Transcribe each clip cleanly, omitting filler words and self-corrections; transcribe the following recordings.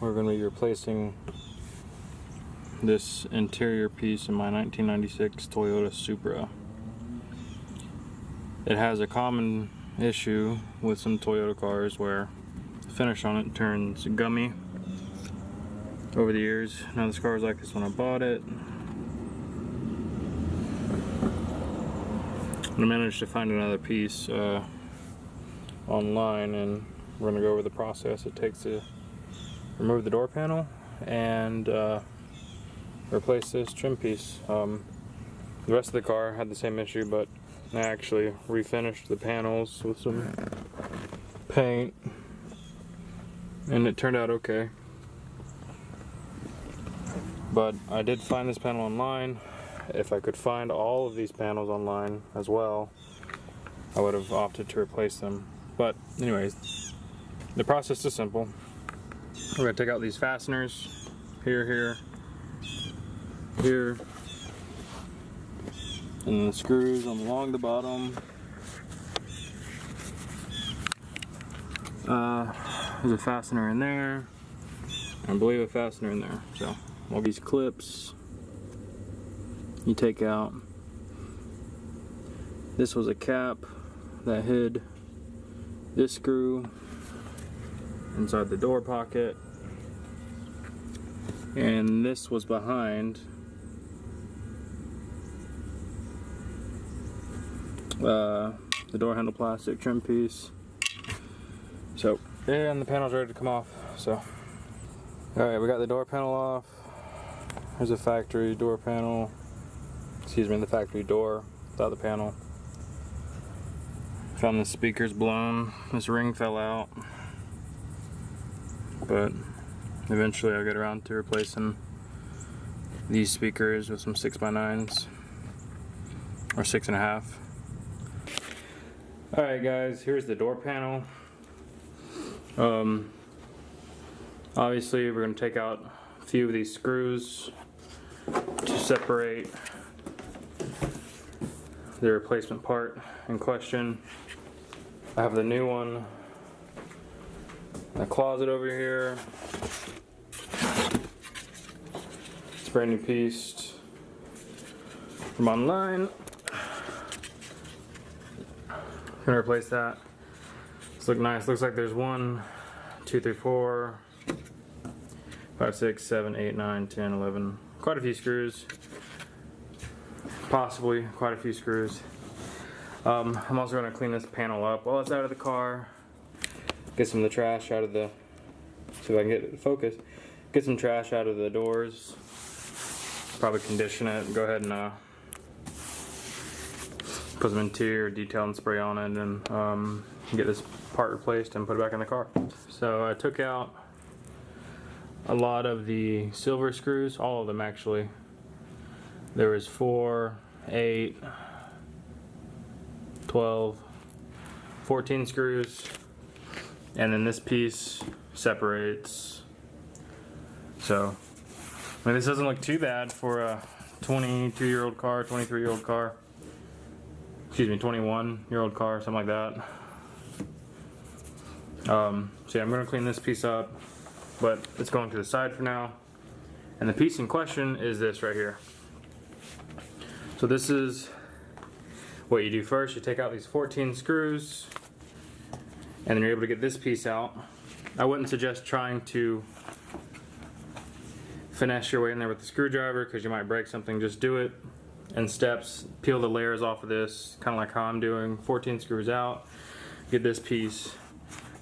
we're going to be replacing this interior piece in my 1996 Toyota Supra. It has a common issue with some Toyota cars where the finish on it turns gummy over the years. Now this car was like this when I bought it. I managed to find another piece online, and we're going to go over the process it takes to remove the door panel and replace this trim piece. The rest of the car had the same issue, but I actually refinished the panels with some paint and it turned out okay. But I did find this panel online. If I could find all of these panels online as well, I would have opted to replace them. But anyways, the process is simple. We're going to take out these fasteners here, and the screws along the bottom. There's a fastener in there. I believe a fastener in there. So all these clips you take out. This was a cap that hid this screw inside the door pocket, and this was behind the door handle plastic trim piece. So, and the panel's ready to come off. So, alright, we got the door panel off. There's a factory door panel. Excuse me, the factory door without the panel. Found the speakers blown. This ring fell out. But eventually I'll get around to replacing these speakers with some 6x9s or 6.5. Alright guys, here's the door panel. Obviously we're going to take out a few of these screws to separate the replacement part in question. I have the new one in the closet over here. It's a brand new piece from online. Gonna replace that. This looks nice. Looks like there's 1, 2, 3, 4, 5, 6, 7, 8, 9, 10, 11. Quite a few screws. Possibly quite a few screws. I'm also going to clean this panel up while it's out of the car. Get some of the trash out of the, see if I can get it to focus. Get some trash out of the doors. Probably condition it. Go ahead and put some interior detail and spray on it, and get this part replaced and put it back in the car. So I took out a lot of the silver screws, all of them actually. There was 4, 8, 12, 14 screws, and then this piece separates. So, I mean, this doesn't look too bad for a 22-year-old car, 23-year-old car. Excuse me, 21-year-old car, something like that. So yeah, I'm gonna clean this piece up, but it's going to the side for now. And the piece in question is this right here. So this is what you do first. You take out these 14 screws, and then you're able to get this piece out. I wouldn't suggest trying to finesse your way in there with the screwdriver because you might break something. Just do it in steps. Peel the layers off of this, kind of like how I'm doing. 14 screws out, get this piece,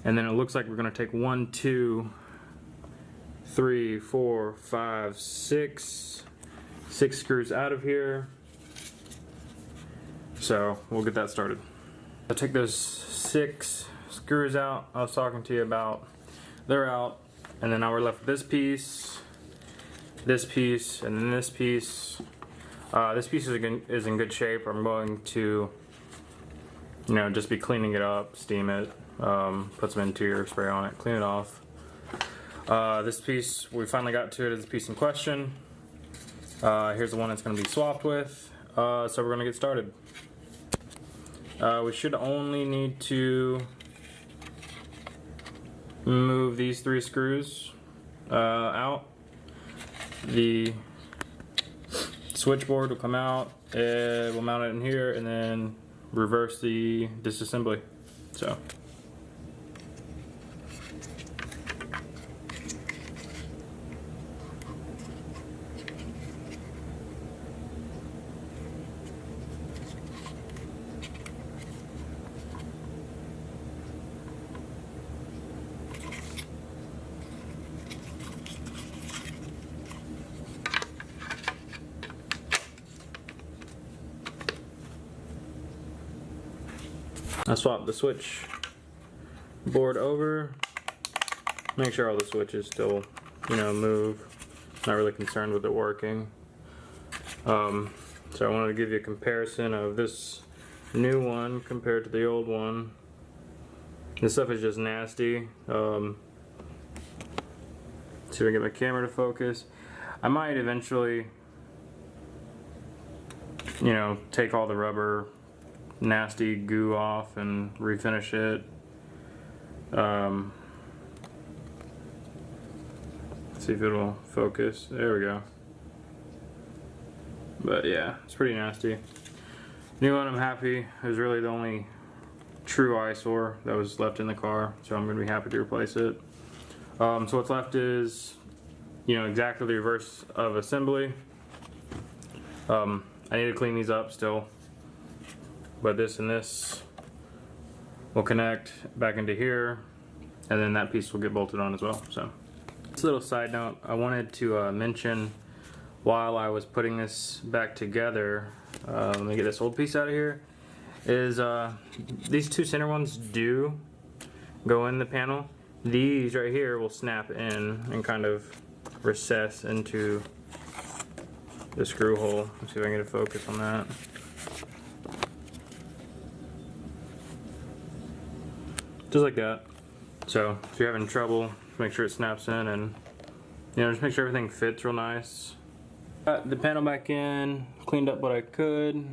and then it looks like we're going to take 1, 2, 3, 4, 5, 6 screws out of here. So we'll get that started. I'll take those 6 screws out I was talking to you about. They're out, and then now we're left with this piece, and then this piece. This piece is in good shape. I'm going to, just be cleaning it up, steam it, put some interior spray on it, clean it off. This piece, we finally got to it, is the piece in question. Here's the one it's going to be swapped with. So we're going to get started. We should only need to move these 3 screws out. The switchboard will come out. We'll mount it in here and then reverse the disassembly. So. I swapped the switch board over, make sure all the switches still, move. Not really concerned with it working. So I wanted to give you a comparison of this new one compared to the old one. This stuff is just nasty. See if I can get my camera to focus. I might eventually, take all the rubber nasty goo off and refinish it. See if it'll focus. There we go. But yeah, it's pretty nasty. New one, I'm happy. It was really the only true eyesore that was left in the car, so I'm gonna be happy to replace it. So what's left is, exactly the reverse of assembly. I need to clean these up still. But this and this will connect back into here, and then that piece will get bolted on as well. So, just a little side note, I wanted to mention while I was putting this back together, let me get this old piece out of here, is these two center ones do go in the panel. These right here will snap in and kind of recess into the screw hole. Let's see if I can get a focus on that. Just like that. So if you're having trouble, make sure it snaps in, and just make sure everything fits real nice. Got the panel back in, cleaned up what I could,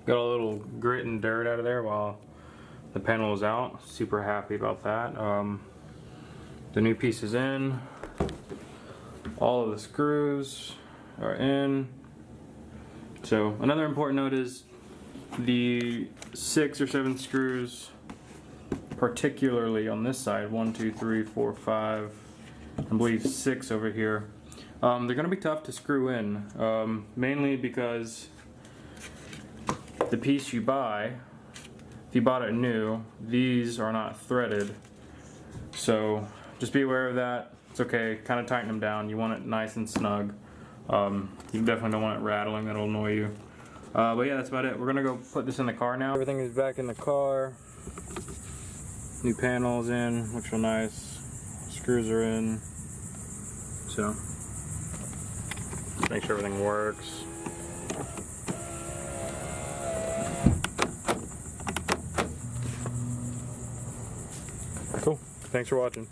got a little grit and dirt out of there while the panel was out. Super happy about that. The new piece is in, all of the screws are in. So another important note is the 6 or 7 screws, particularly on this side, 1, 2, 3, 4, 5, I believe 6 over here. They're going to be tough to screw in, mainly because the piece you buy, if you bought it new, these are not threaded. So just be aware of that. It's okay, kind of tighten them down. You want it nice and snug. You definitely don't want it rattling, that'll annoy you. But yeah, that's about it. We're gonna go put this in the car now. Everything is back in the car. New panels in, looks real nice. Screws are in. So, just make sure everything works. Cool. Thanks for watching.